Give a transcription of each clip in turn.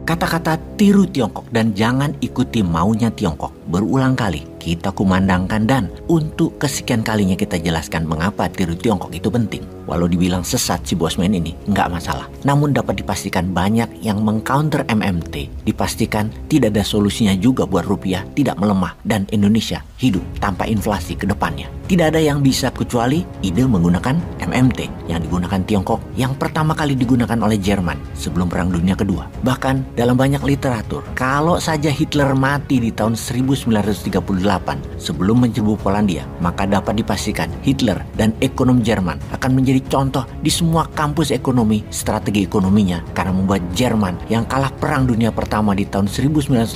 Kata-kata tiru Tiongkok dan jangan ikuti maunya Tiongkok berulang kali kita kumandangkan dan untuk kesekian kalinya kita jelaskan mengapa tiru Tiongkok itu penting. Walau dibilang sesat si Bosman ini, nggak masalah. Namun dapat dipastikan banyak yang mengcounter MMT. Dipastikan tidak ada solusinya juga buat rupiah tidak melemah dan Indonesia hidup tanpa inflasi ke depannya. Tidak ada yang bisa kecuali ide menggunakan MMT yang digunakan Tiongkok yang pertama kali digunakan oleh Jerman sebelum Perang Dunia Kedua. Bahkan dalam banyak literatur, kalau saja Hitler mati di tahun 1938 sebelum mencebu Polandia, maka dapat dipastikan Hitler dan ekonom Jerman akan menjadi contoh di semua kampus ekonomi, strategi ekonominya karena membuat Jerman yang kalah Perang Dunia Pertama di tahun 1918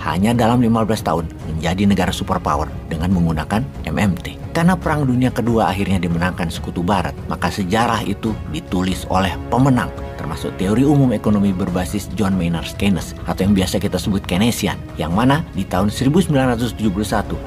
hanya dalam 15 tahun menjadi negara superpower dengan menggunakan MMT. Karena Perang Dunia Kedua akhirnya dimenangkan Sekutu Barat, maka sejarah itu ditulis oleh pemenang, termasuk teori umum ekonomi berbasis John Maynard Keynes atau yang biasa kita sebut Keynesian, yang mana di tahun 1971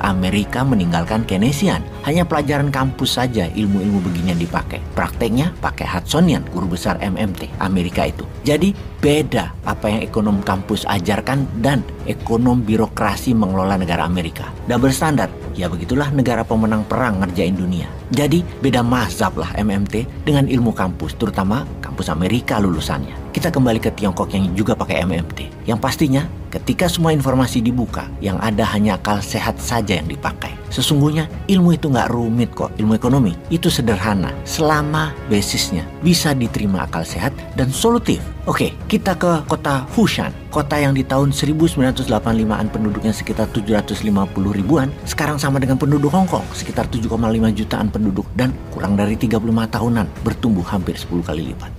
Amerika meninggalkan Keynesian. Hanya pelajaran kampus saja ilmu-ilmu beginian dipakai. Prakteknya pakai Hudsonian, guru besar MMT Amerika itu. Jadi beda apa yang ekonom kampus ajarkan dan ekonom birokrasi mengelola negara Amerika. Double standard, ya begitulah negara pemenang perang ngerjain dunia. Jadi beda mazhab lah MMT dengan ilmu kampus, terutama kampus Amerika lulusannya. Kita kembali ke Tiongkok yang juga pakai MMT. Yang pastinya ketika semua informasi dibuka, yang ada hanya akal sehat saja yang dipakai. Sesungguhnya ilmu itu nggak rumit kok. Ilmu ekonomi itu sederhana selama basisnya bisa diterima akal sehat dan solutif. Oke, kita ke kota Fushan. Kota yang di tahun 1985-an penduduknya sekitar 750 ribuan, sekarang sama dengan penduduk Hong Kong, sekitar 7,5 jutaan penduduk dan kurang dari 35 tahunan, bertumbuh hampir 10 kali lipat.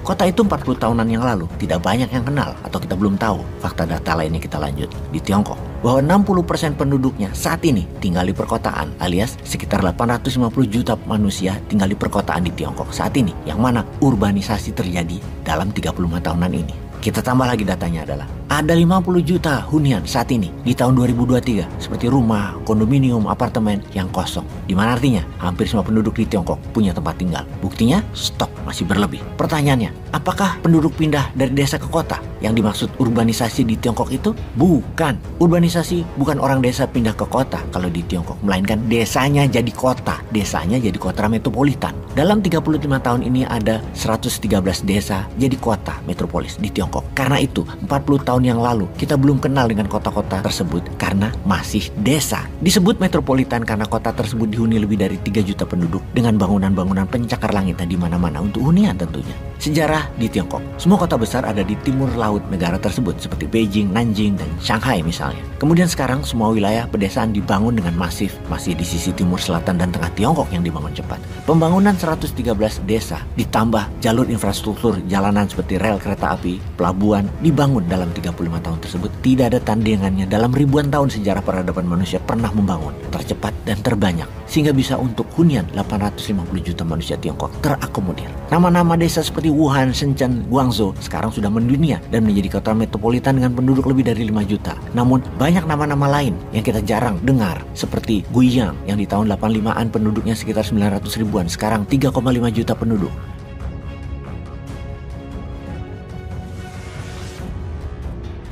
Kota itu 40 tahunan yang lalu tidak banyak yang kenal atau kita belum tahu. Fakta data lainnya kita lanjut. Di Tiongkok, bahwa 60% penduduknya saat ini tinggal di perkotaan, alias sekitar 850 juta manusia tinggal di perkotaan di Tiongkok saat ini, yang mana urbanisasi terjadi dalam 35 tahunan ini. Kita tambah lagi datanya adalah ada 50 juta hunian saat ini di tahun 2023 seperti rumah, kondominium, apartemen yang kosong. Di mana artinya hampir semua penduduk di Tiongkok punya tempat tinggal. Buktinya stok masih berlebih. Pertanyaannya, apakah penduduk pindah dari desa ke kota? Yang dimaksud urbanisasi di Tiongkok itu bukan. Urbanisasi bukan orang desa pindah ke kota kalau di Tiongkok, melainkan desanya jadi kota. Desanya jadi kota metropolitan. Dalam 35 tahun ini ada 113 desa jadi kota metropolis di Tiongkok. Karena itu 40 tahun yang lalu kita belum kenal dengan kota-kota tersebut karena masih desa. Disebut metropolitan karena kota tersebut dihuni lebih dari 3 juta penduduk dengan bangunan-bangunan pencakar langit di mana-mana untuk hunian tentunya. Sejarah di Tiongkok. Semua kota besar ada di timur laut negara tersebut seperti Beijing, Nanjing, dan Shanghai misalnya. Kemudian sekarang semua wilayah pedesaan dibangun dengan masif, masih di sisi timur, selatan, dan tengah Tiongkok yang dibangun cepat. Pembangunan 113 desa ditambah jalur infrastruktur jalanan seperti rel kereta api, pelabuhan dibangun dalam 35 tahun tersebut. Tidak ada tandingannya dalam ribuan tahun sejarah peradaban manusia pernah membangun tercepat dan terbanyak sehingga bisa untuk hunian 850 juta manusia Tiongkok terakomodir. Nama-nama desa seperti Wuhan, Shenzhen, Guangzhou sekarang sudah mendunia dan menjadi kota metropolitan dengan penduduk lebih dari 5 juta. Namun banyak nama-nama lain yang kita jarang dengar seperti Guiyang yang di tahun 85-an penduduknya sekitar 900 ribuan, sekarang 3,5 juta penduduk.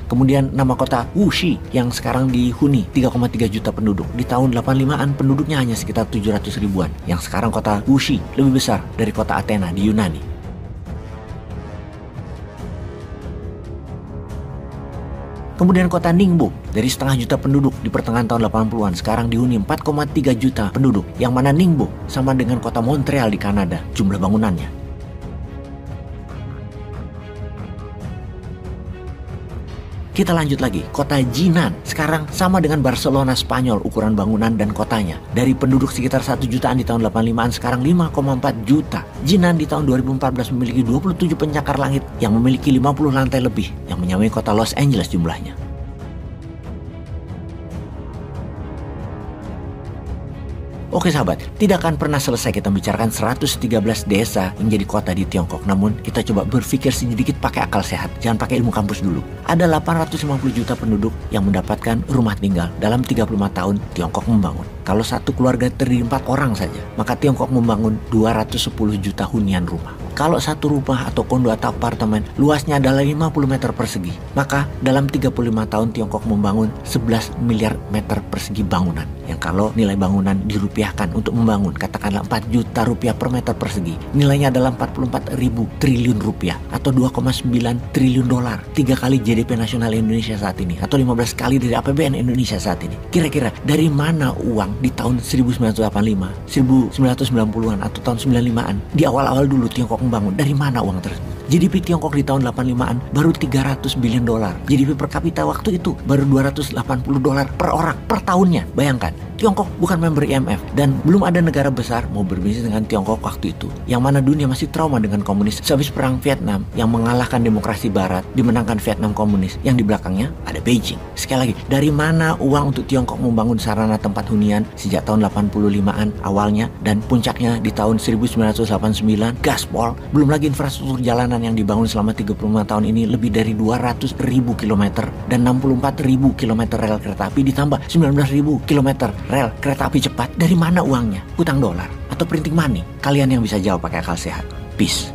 Kemudian nama kota Wuxi yang sekarang dihuni 3,3 juta penduduk. Di tahun 85-an penduduknya hanya sekitar 700 ribuan. Yang sekarang kota Wuxi lebih besar dari kota Athena di Yunani. Kemudian kota Ningbo dari setengah juta penduduk di pertengahan tahun 80-an sekarang dihuni 4,3 juta penduduk. Yang mana Ningbo sama dengan kota Montreal di Kanada jumlah bangunannya. Kita lanjut lagi, kota Jinan sekarang sama dengan Barcelona Spanyol ukuran bangunan dan kotanya. Dari penduduk sekitar 1 jutaan di tahun 85-an sekarang 5,4 juta. Jinan di tahun 2014 memiliki 27 pencakar langit yang memiliki 50 lantai lebih yang menyamai kota Los Angeles jumlahnya. Oke sahabat, tidak akan pernah selesai kita bicarakan 113 desa yang jadi kota di Tiongkok. Namun kita coba berpikir sedikit pakai akal sehat, jangan pakai ilmu kampus dulu. Ada 850 juta penduduk yang mendapatkan rumah tinggal dalam 35 tahun Tiongkok membangun. Kalau satu keluarga terdiri 4 orang saja, maka Tiongkok membangun 210 juta hunian rumah. Kalau satu rumah atau kondo atau apartemen luasnya adalah 50 meter persegi, maka dalam 35 tahun Tiongkok membangun 11 miliar meter persegi bangunan. Yang kalau nilai bangunan dirupiahkan untuk membangun, katakanlah 4 juta rupiah per meter persegi, nilainya adalah 44 ribu triliun rupiah atau 2,9 triliun dolar. 3 kali GDP nasional Indonesia saat ini atau 15 kali dari APBN Indonesia saat ini. Kira-kira dari mana uang di tahun 1985, 1990-an atau tahun 95-an, di awal-awal dulu Tiongkok membangun, dari mana uang tersebut? GDP Tiongkok di tahun 85-an baru 300 billion dolar. GDP per kapita waktu itu baru 280 dolar per orang per tahunnya. Bayangkan, Tiongkok bukan member IMF dan belum ada negara besar mau berbisnis dengan Tiongkok waktu itu. Yang mana dunia masih trauma dengan komunis sehabis perang Vietnam yang mengalahkan demokrasi barat, dimenangkan Vietnam komunis, yang di belakangnya ada Beijing. Sekali lagi, dari mana uang untuk Tiongkok membangun sarana tempat hunian sejak tahun 85-an awalnya dan puncaknya di tahun 1989, gaspol, belum lagi infrastruktur jalanan yang dibangun selama 35 tahun ini lebih dari 200 ribu kilometer dan 64 ribu kilometer rel kereta api ditambah 19 ribu kilometer rel kereta api cepat. Dari mana uangnya? Hutang dolar atau printing money? Kalian yang bisa jawab pakai akal sehat. Peace.